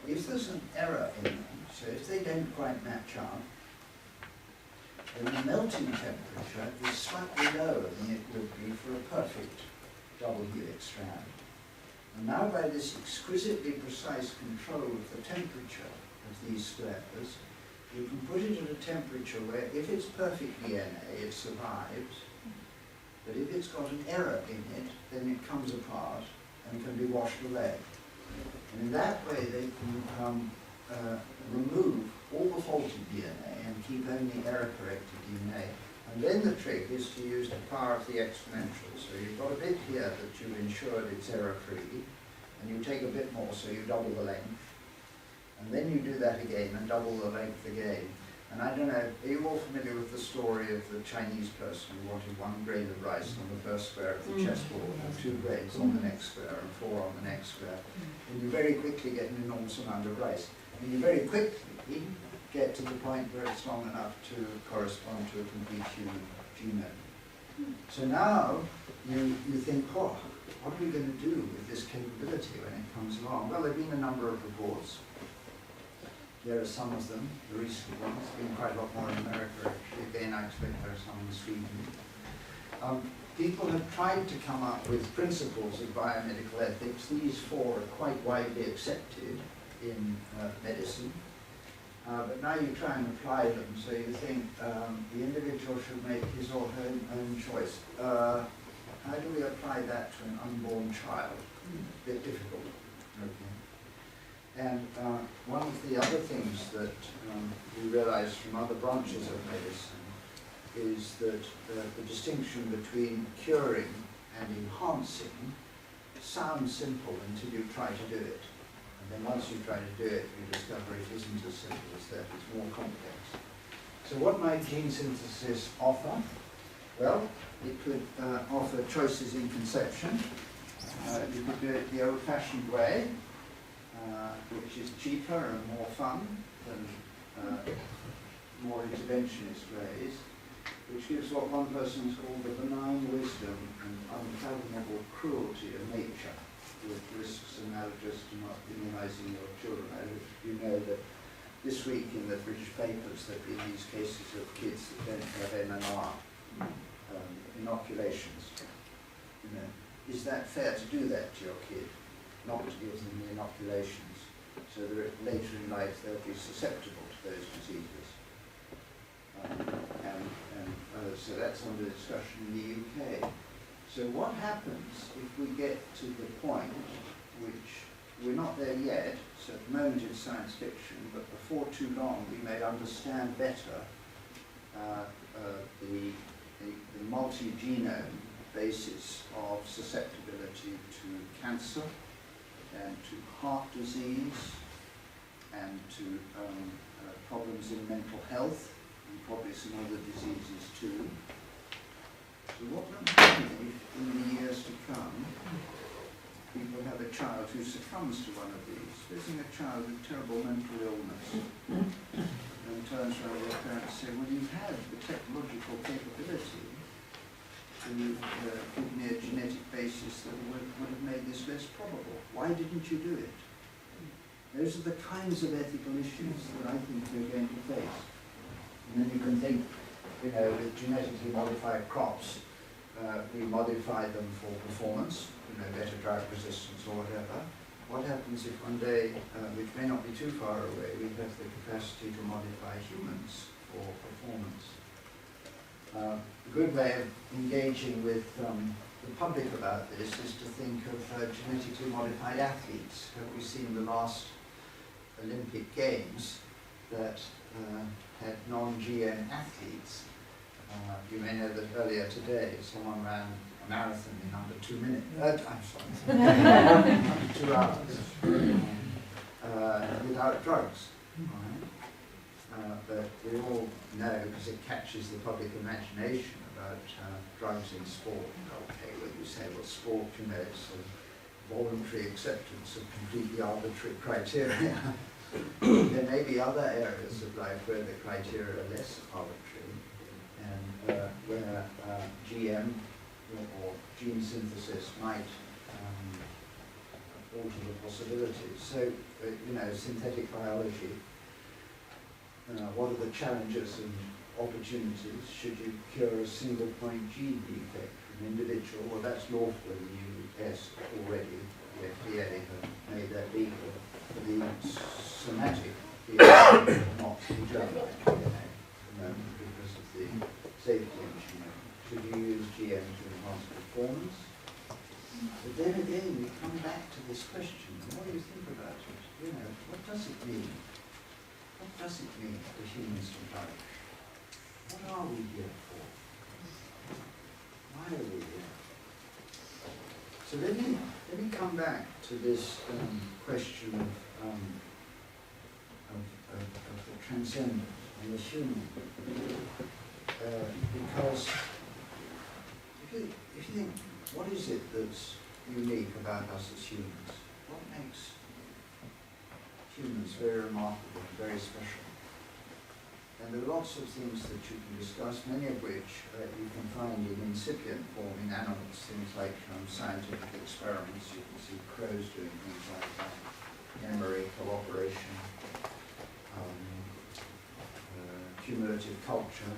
If there's an error in them, so if they don't quite match up, then the melting temperature is slightly lower than it would be for a perfect double helix strand. And now by this exquisitely precise control of the temperature of these squares, you can put it at a temperature where if it's perfect DNA, it survives, but if it's got an error in it, then it comes apart and can be washed away. And in that way they can remove all the faulty DNA and keep only error-corrected DNA. And then the trick is to use the power of the exponential. So you've got a bit here that you've ensured it's error-free, and you take a bit more, so you double the length. And then you do that again and double the length again. And I don't know, are you all familiar with the story of the Chinese person who wanted 1 grain of rice on the first square of the chessboard, and 2 grains on the next square, and 4 on the next square? And you very quickly get an enormous amount of rice. And you very quickly get to the point where it's long enough to correspond to a complete human genome. So now you think, oh, what are we going to do with this capability when it comes along? Well, there have been a number of reports. There are some of them, the recent ones. There's been quite a lot more in America, actually. Again, I expect there are some in Sweden. People have tried to come up with principles of biomedical ethics. These 4 are quite widely accepted in medicine. But now you try and apply them, so you think the individual should make his or her own choice. How do we apply that to an unborn child? A bit difficult. Okay. And one of the other things that we realize from other branches of medicine is that the distinction between curing and enhancing sounds simple until you try to do it. And then once you try to do it, you discover it isn't as simple as that, it's more complex. So what might gene synthesis offer? Well, it could offer choices in conception. You could do it the old-fashioned way, which is cheaper and more fun than more interventionist ways, which gives what one person has called the benign wisdom and unfathomable cruelty of nature, with risks analogous to not immunizing your children. You know that this week in the British papers there have been these cases of kids that don't have MMR inoculations. You know, is that fair to do that to your kid? Not to give them the inoculations, so that later in life they'll be susceptible to those diseases. So that's under discussion in the UK. So what happens if we get to the point, which we're not there yet, so at the moment it's science fiction, but before too long we may understand better the multi-genome basis of susceptibility to cancer and to heart disease and to problems in mental health and probably some other diseases too. So what will happen if in the years to come people have a child who succumbs to one of these, visiting a child with terrible mental illness, and turns around to their parents and say, well, you had the technological capability to give me a genetic basis that would have made this less probable. Why didn't you do it? Those are the kinds of ethical issues that I think we're going to face. And then you can think, you know, with genetically modified crops, we modify them for performance, you know, better drought resistance or whatever. What happens if one day, which may not be too far away, we have the capacity to modify humans for performance? A good way of engaging with the public about this is to think of genetically modified athletes. Have we seen the last Olympic Games that had non-GM athletes? You may know that earlier today someone ran a marathon in under 2 minutes. I'm sorry, under 2 hours without drugs. Right? But we all know, because it catches the public imagination, about drugs in sport. Okay, when you say, well, sport, you know, it's a voluntary acceptance of completely arbitrary criteria. There may be other areas of life where the criteria are less arbitrary, and where GM or gene synthesis might alter the possibilities. So, you know, synthetic biology, what are the challenges and opportunities should you cure a single point gene defect from an individual? Well, that's lawful in the US already. The FDA have made that legal. The somatic DNA, not the germline DNA, because of the safety engineering. Should you use GM to enhance performance? But then again, we come back to this question, what do you think about it? You know, what does it mean? What does it mean for humans to flourish? What are we here for? Why are we here? So let me come back to this question of the transcendent. and the human. Because if you think, what is it that's unique about us as humans? What makes humans very remarkable and very special? And there are lots of things that you can discuss, many of which you can find in incipient form in animals, things like scientific experiments. You can see crows doing things like that, memory, cooperation, cumulative culture.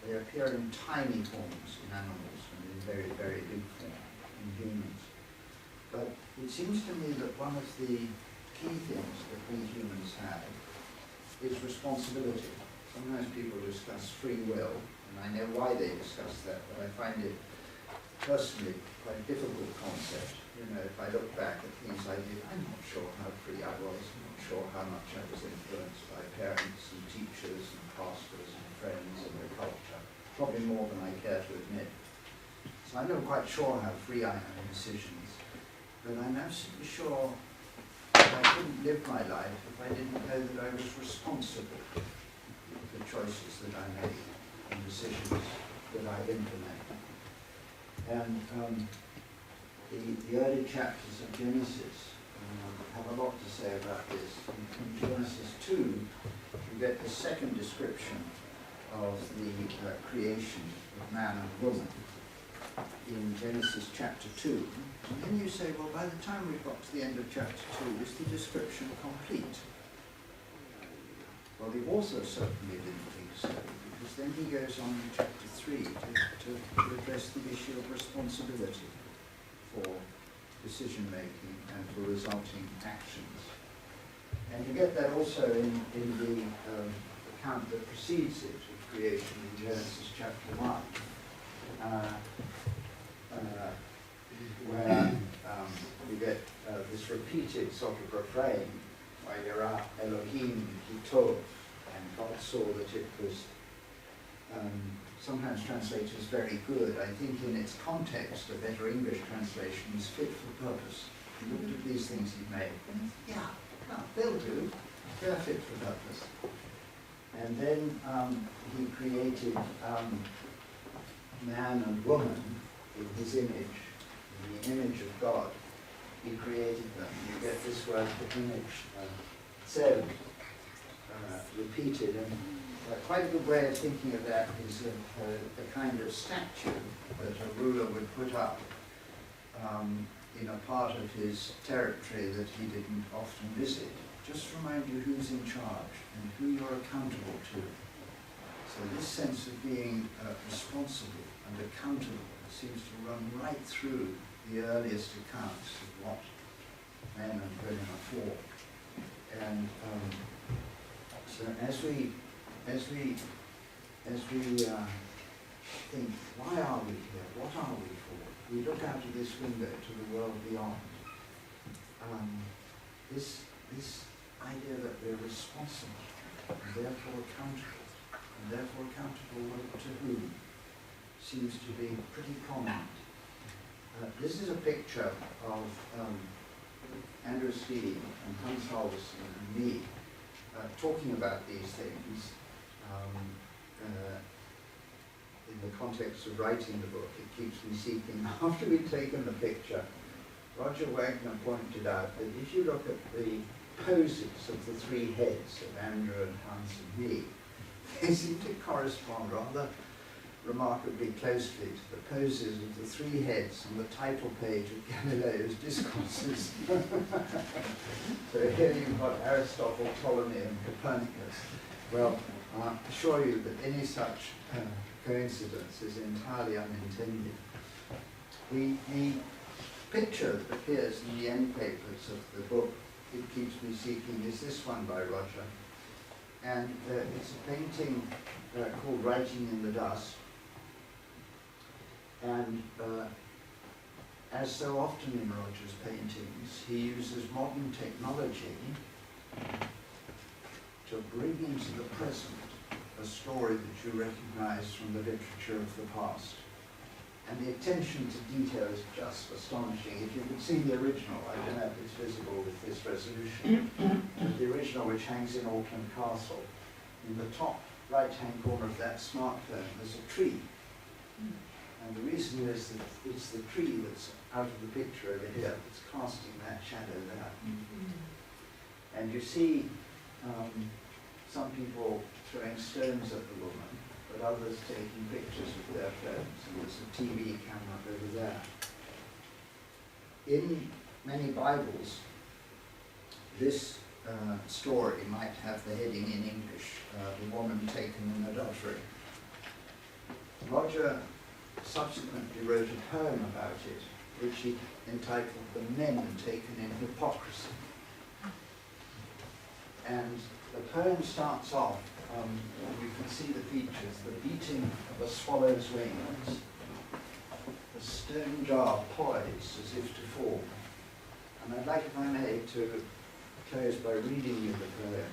They appear in tiny forms in animals and in very, very big form in humans. But it seems to me that one of the key things that we humans have is responsibility. Sometimes people discuss free will, and I know why they discuss that, but I find it personally quite a difficult concept. You know, if I look back at things I did, I'm not sure how free I was, I'm not sure how much I was influenced by parents and teachers and pastors and friends and the culture, probably more than I care to admit. So I'm not quite sure how free I am in decisions, but I'm absolutely sure I couldn't live my life if I didn't know that I was responsible for the choices that I make and decisions that I implement. And the early chapters of Genesis have a lot to say about this. In Genesis 2, you get the second description of the creation of man and woman. In Genesis chapter 2, and then you say, well, by the time we've got to the end of chapter 2, is the description complete? Well, the author certainly didn't think so, because then he goes on in chapter 3 to address the issue of responsibility for decision-making and for resulting actions. And you get that also in the account that precedes it of creation in Genesis chapter 1. Where you get this repeated sort of refrain, Vayera Elohim Kitov, and God saw that it was sometimes translated as very good. I think in its context, a better English translation is fit for purpose. He looked at these things he made, and yeah, no, they'll do. They're fit for purpose. And then he created man and woman in his image, in the image of God. He created them. You get this word for image, tzev, repeated. And quite a good way of thinking of that is a kind of statue that a ruler would put up in a part of his territory that he didn't often visit. Just to remind you who's in charge and who you're accountable to. So this sense of being responsible and accountable seems to run right through the earliest accounts of what men and women are for. And so as we think, why are we here? What are we for? We look out of this window to the world beyond. This idea that we're responsible and therefore accountable to whom seems to be pretty prominent. This is a picture of Andrew Steane and Hans Halvorson and me talking about these things in the context of writing the book. It keeps me seeking. After we'd taken the picture, Roger Wagner pointed out that if you look at the poses of the three heads of Andrew and Hans and me, they seem to correspond rather remarkably closely to the poses of the three heads on the title page of Galileo's Discourses. So here you've got Aristotle, Ptolemy, and Copernicus. Well, I assure you that any such coincidence is entirely unintended. The picture that appears in the end papers of the book, It Keeps Me Seeking, is this one by Roger. And it's a painting called Writing in the Dust. And as so often in Roger's paintings, he uses modern technology to bring into the present a story that you recognize from the literature of the past. And the attention to detail is just astonishing. If you could see the original, I don't know if it's visible with this resolution, but the original which hangs in Auckland Castle, in the top right-hand corner of that smartphone, there's a tree. And the reason is that it's the tree that's out of the picture over here that's casting that shadow there. And you see some people throwing stones at the woman, but others taking pictures with their phones, and there's a TV camera over there. In many Bibles, this story might have the heading in English, The Woman Taken in Adultery. Roger subsequently wrote a poem about it, which he entitled The Men Taken in Hypocrisy. And the poem starts off, you can see the features, the beating of a swallow's wings, the stone jar poised as if to fall. And I'd like, if I may, to close by reading you the poem.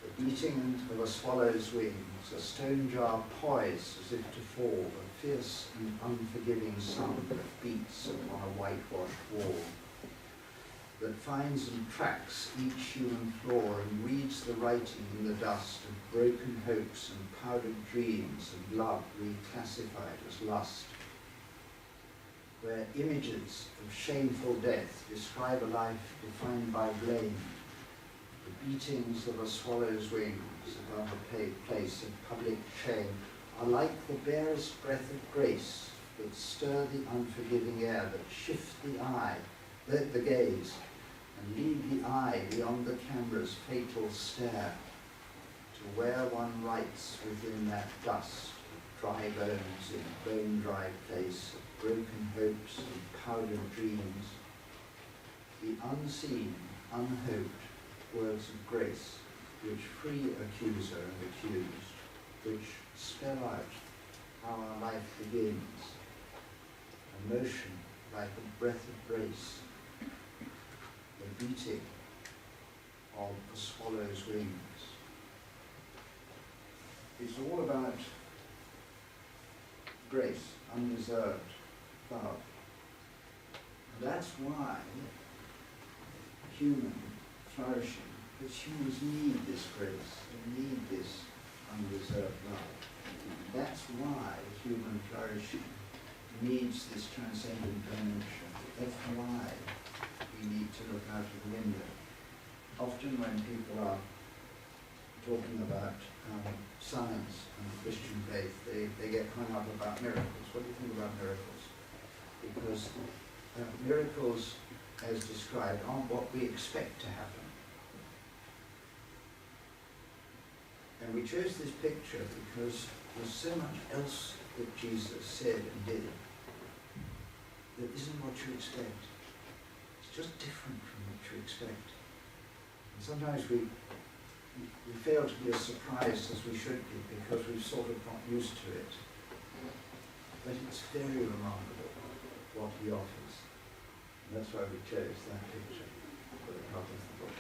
The beating of a swallow's wings, a stone jar poised as if to fall, a fierce and unforgiving sun that beats upon a whitewashed wall, that finds and tracks each human flaw and reads the writing in the dust of broken hopes and powdered dreams and love reclassified as lust, where images of shameful death describe a life defined by blame, the beatings of a swallow's wings above a place of public shame are like the barest breath of grace that stir the unforgiving air, that shift the eye, the gaze, and lead the eye beyond the camera's fatal stare to where one writes within that dust of dry bones in a bone-dry place of broken hopes and powdered dreams, the unseen, unhoped words of grace which free accuser and accused, which spell out how our life begins, a motion like a breath of grace, the beating of the swallow's wings. It's all about grace, undeserved love. And that's why human flourishing, because humans need this grace, they need this undeserved love. That's why human flourishing needs this transcendent dimension. That's why we need to look out of the window. Often when people are talking about science and Christian faith, they get hung up about miracles. What do you think about miracles? Because miracles, as described, aren't what we expect to happen. And we chose this picture because there's so much else that Jesus said and did that isn't what you expect. It's just different from what you expect. And sometimes we fail to be as surprised as we should be because we've sort of got used to it. But it's very remarkable what he offers. And that's why we chose that picture for the cover of the book.